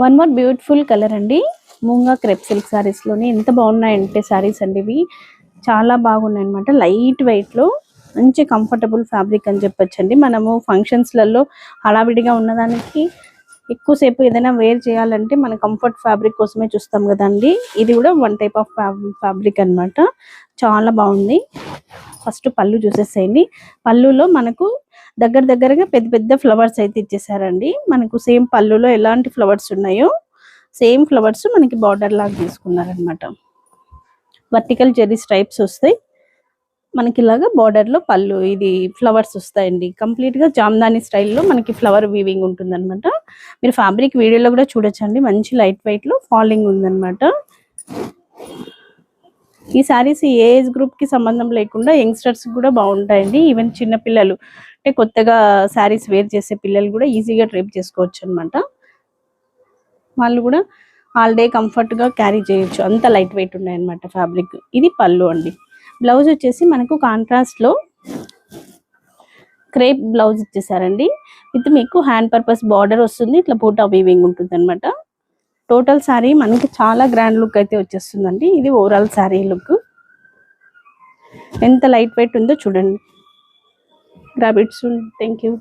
One more beautiful colour అండి. మూంగా crepe silk saris లోని ఎంత బాగున్నాయంటే సారీస్ అండి ఇవి చాలా బాగున్నాయి అనమాట. లైట్ వెయిట్ లో మంచి కంఫర్టబుల్ ఫ్యాబ్రిక్ అని చెప్పొచ్చండి. మనము ఫంక్షన్స్ లలో హడావిడిగా ఉన్నదానికి ఎక్కువసేపు ఏదైనా వేర్ చేయాలంటే మన కంఫర్ట్ ఫ్యాబ్రిక్ కోసమే చూస్తాం కదండి. ఇది కూడా వన్ టైప్ ఆఫ్ ఫ్యాబ్రిక్ అన్నమాట. చాలా బాగుంది. ఫస్ట్ పళ్ళు చూసేసేయండి. పళ్ళులో మనకు దగ్గరగా పెద్ద పెద్ద ఫ్లవర్స్ అయితే ఇచ్చేసారండి. మనకు సేమ్ పళ్ళులో ఎలాంటి ఫ్లవర్స్ ఉన్నాయో సేమ్ ఫ్లవర్స్ మనకి బార్డర్ లాగా తీసుకున్నారనమాట. వర్టికల్ జెరీ స్ట్రైప్స్ వస్తాయి మనకి. ఇలాగా బార్డర్ లో పళ్ళు ఇది ఫ్లవర్స్ వస్తాయండి. కంప్లీట్ గా జామ్దాని స్టైల్లో మనకి ఫ్లవర్ వీవింగ్ ఉంటుంది అనమాట. మీరు ఫ్యాబ్రిక్ వీడియోలో కూడా చూడొచ్చండి. మంచి లైట్ వెయిట్ లో ఫాలింగ్ ఉందన్నమాట. ఈ సారీస్ ఏ ఏజ్ గ్రూప్ కి సంబంధం లేకుండా యంగ్స్టర్స్ కూడా బాగుంటాయండి. ఈవెన్ చిన్న పిల్లలు అంటే కొత్తగా సారీస్ వేర్ చేసే పిల్లలు కూడా ఈజీగా డ్రేప్ చేసుకోవచ్చు అనమాట. వాళ్ళు కూడా ఆల్ డే కంఫర్ట్ గా క్యారీ చేయొచ్చు. అంత లైట్ వెయిట్ ఉన్నాయి అనమాట ఫ్యాబ్రిక్. ఇది పళ్ళు అండి. బ్లౌజ్ వచ్చేసి మనకు కాంట్రాస్ట్ లో క్రేప్ బ్లౌజ్ ఇచ్చేసారండి. విత్ మీకు హ్యాండ్ పర్పస్ బార్డర్ వస్తుంది. ఇట్లా బూటా వీవింగ్ ఉంటుంది అనమాట. టోటల్ శారీ మనకి చాలా గ్రాండ్ లుక్ అయితే వచ్చేస్తుందండి. ఇది ఓవరాల్ శారీ లుక్. ఎంత లైట్ వెయిట్ ఉందో చూడండి. Grab it soon. Thank you.